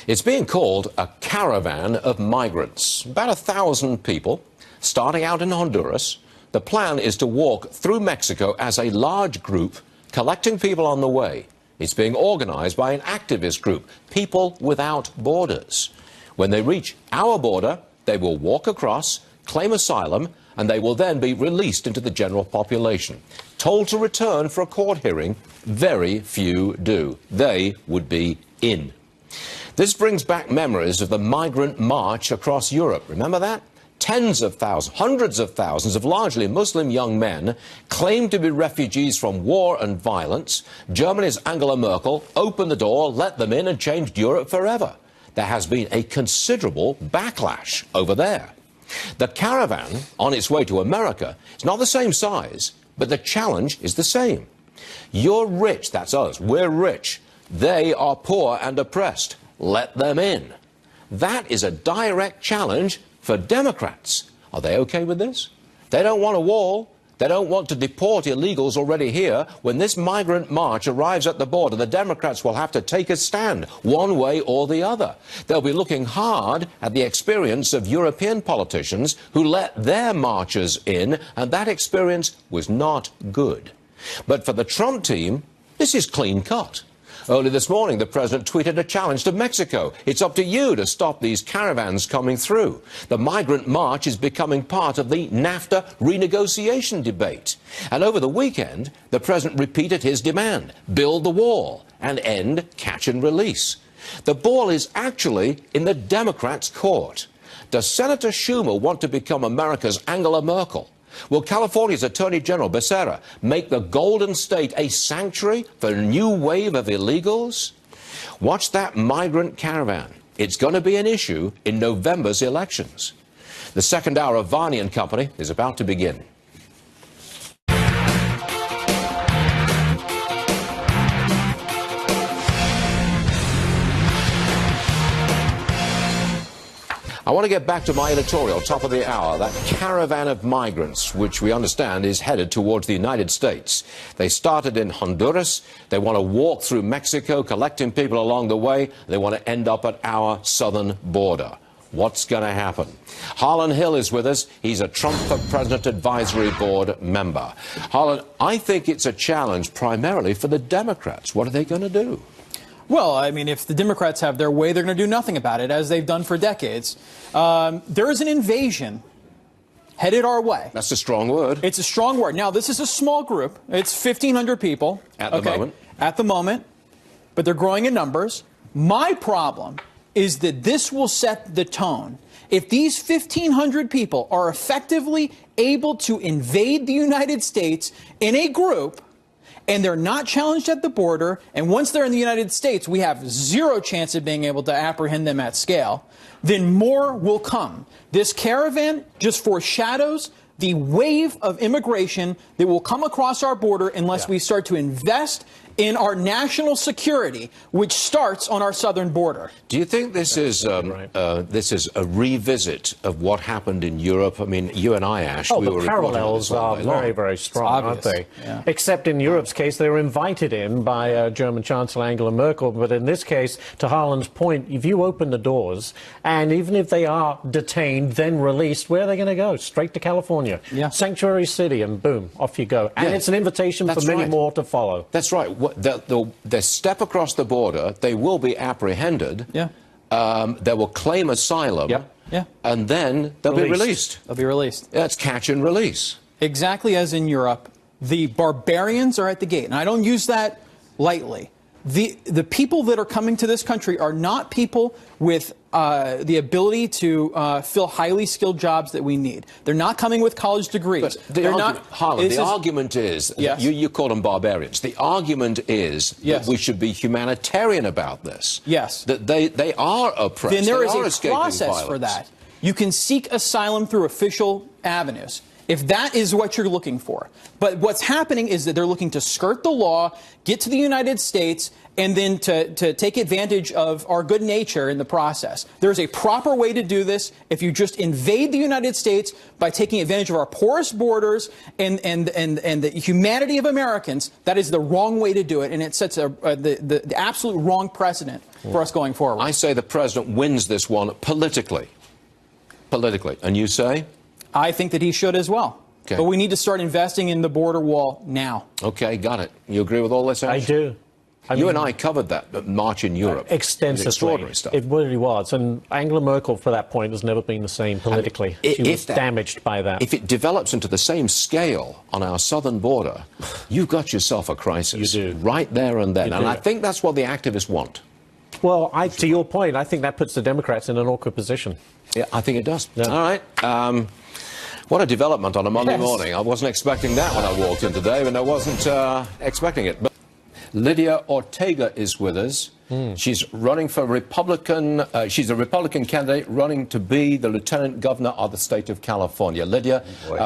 It's being called a caravan of migrants. About 1,000 people starting out in Honduras. The plan is to walk through Mexico as a large group, collecting people on the way. It's being organized by an activist group, People Without Borders. When they reach our border, they will walk across, claim asylum, and they will then be released into the general population. Told to return for a court hearing, very few do. They would be in. This brings back memories of the migrant march across Europe. Remember that? Tens of thousands, hundreds of thousands of largely Muslim young men claimed to be refugees from war and violence. Germany's Angela Merkel opened the door, let them in, and changed Europe forever. There has been a considerable backlash over there. The caravan on its way to America is not the same size, but the challenge is the same. You're rich, that's us, we're rich. They are poor and oppressed. Let them in. That is a direct challenge for Democrats. Are they okay with this? They don't want a wall. They don't want to deport illegals already here. When this migrant march arrives at the border, the Democrats will have to take a stand, one way or the other. They'll be looking hard at the experience of European politicians who let their marchers in, and that experience was not good. But for the Trump team, this is clean cut. Early this morning, the president tweeted a challenge to Mexico. It's up to you to stop these caravans coming through. The migrant march is becoming part of the NAFTA renegotiation debate. And over the weekend, the president repeated his demand: build the wall and end catch and release. The ball is actually in the Democrats' court. Does Senator Schumer want to become America's Angela Merkel? Will California's Attorney General Becerra make the Golden State a sanctuary for a new wave of illegals? Watch that migrant caravan. It's going to be an issue in November's elections. The second hour of Varney and Company is about to begin. I want to get back to my editorial, top of the hour, that caravan of migrants, which we understand is headed towards the United States. They started in Honduras. They want to walk through Mexico, collecting people along the way. They want to end up at our southern border. What's going to happen? Harlan Hill is with us. He's a Trump for President Advisory Board member. Harlan, I think it's a challenge primarily for the Democrats. What are they going to do? Well, I mean, if the Democrats have their way, they're going to do nothing about it, as they've done for decades. There is an invasion headed our way. That's a strong word. It's a strong word. Now, this is a small group. It's 1,500 people. At the moment. At the moment. But they're growing in numbers. My problem is that this will set the tone. If these 1,500 people are effectively able to invade the United States in a group, and they're not challenged at the border, and once they're in the United States, we have zero chance of being able to apprehend them at scale, then more will come. This caravan just foreshadows the wave of immigration that will come across our border unless we start to invest in our national security, which starts on our southern border. Do you think this is a revisit of what happened in Europe? I mean, you and I, Ash, we were the parallels are very, very strong, aren't they? Yeah. Except in Europe's case, they were invited in by German Chancellor Angela Merkel. But in this case, to Harlan's point, if you open the doors, and even if they are detained, then released, where are they going to go? Straight to California. Yeah. Sanctuary city, and boom, off you go. And it's an invitation for many more to follow. That's right. They step across the border, they will be apprehended, they will claim asylum, and then they'll be released. They'll be released. That's catch and release. Exactly as in Europe, the barbarians are at the gate. And I don't use that lightly. The people that are coming to this country are not people with the ability to fill highly skilled jobs that we need. They're not coming with college degrees. But the argument is, you call them barbarians. The argument is that we should be humanitarian about this. Yes. That they are oppressed. Then there is a process for that. You can seek asylum through official avenues. if that is what you're looking for. But what's happening is that they're looking to skirt the law, get to the United States, and then to take advantage of our good nature in the process. There's a proper way to do this. If you just invade the United States by taking advantage of our porous borders and the humanity of Americans, that is the wrong way to do it, and it sets the absolute wrong precedent for us going forward. I say the president wins this one politically. Politically. And you say? I think that he should as well. Okay. But we need to start investing in the border wall now. Okay, got it. You agree with all this, Ash? I do. You and I covered that march in Europe. Extensively. Extraordinary stuff. It really was. And Angela Merkel, for that point, has never been the same politically. She was damaged by that. If it develops into the same scale on our southern border, you've got yourself a crisis. You do. Right there and then. You and do. I think that's what the activists want. Well, to your point, I think that puts the Democrats in an awkward position. Yeah, I think it does. Yeah. All right. What a development on a Monday morning. I wasn't expecting that when I walked in today, and I wasn't expecting it. But Lydia Ortega is with us. She's running for Republican. She's a Republican candidate running to be the Lieutenant Governor of the state of California. Lydia,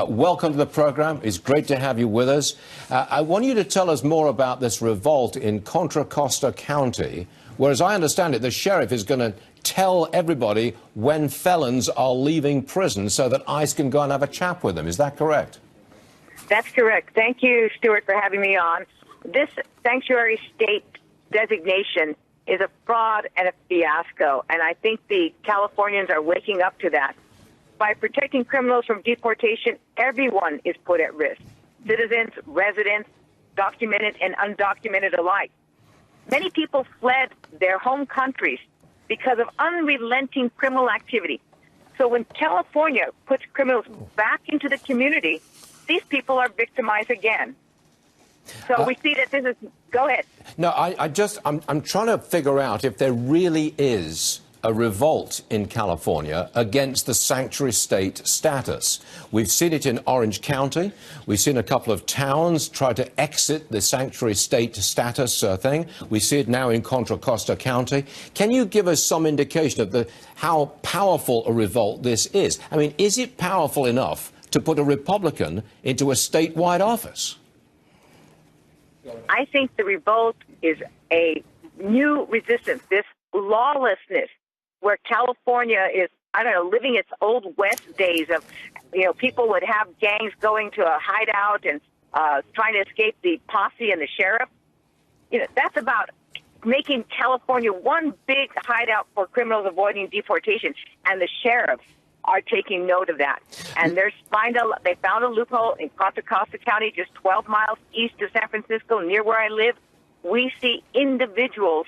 welcome to the program. It's great to have you with us. I want you to tell us more about this revolt in Contra Costa County, where, as I understand it, the sheriff is going to tell everybody when felons are leaving prison so that ICE can go and have a chat with them. Is that correct? That's correct. Thank you, Stuart, for having me on. This sanctuary state designation is a fraud and a fiasco, and I think the Californians are waking up to that. By protecting criminals from deportation, everyone is put at risk. Citizens, residents, documented and undocumented alike. Many people fled their home countries because of unrelenting criminal activity. So when California puts criminals back into the community, these people are victimized again. So we see that this is... Go ahead. No, I'm trying to figure out if there really is a revolt in California against the sanctuary state status. We've seen it in Orange County. We've seen a couple of towns try to exit the sanctuary state status thing. We see it now in Contra Costa County. Can you give us some indication of how powerful a revolt this is? I mean, is it powerful enough to put a Republican into a statewide office? I think the revolt is a new resistance, this lawlessness, where California is, I don't know, living its old West days of, people would have gangs going to a hideout and trying to escape the posse and the sheriff. That's about making California one big hideout for criminals avoiding deportation, and the sheriffs are taking note of that. And they found a loophole in Contra Costa County, just 12 miles east of San Francisco, near where I live. We see individuals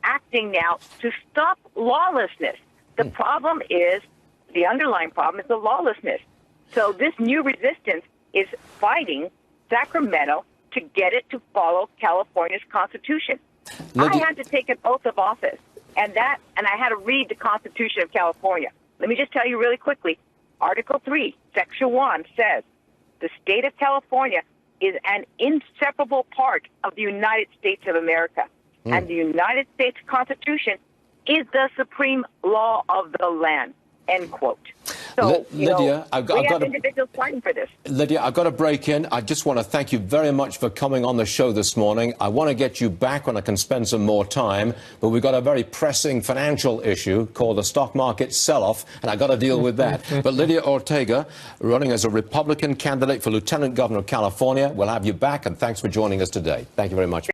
acting now to stop lawlessness. The problem is, the underlying problem is the lawlessness. So this new resistance is fighting Sacramento to get it to follow California's Constitution. I had to take an oath of office, and I had to read the Constitution of California. Let me just tell you really quickly. Article 3, Section 1 says, the state of California is an inseparable part of the United States of America. And the United States Constitution is the supreme law of the land, end quote. So, Lydia, we have individuals fighting for this. Lydia, I've got to break in. I just want to thank you very much for coming on the show this morning. I want to get you back when I can spend some more time, but we've got a very pressing financial issue called the stock market sell-off, and I've got to deal with that. But Lydia Ortega, running as a Republican candidate for Lieutenant Governor of California, we'll have you back, and thanks for joining us today. Thank you very much.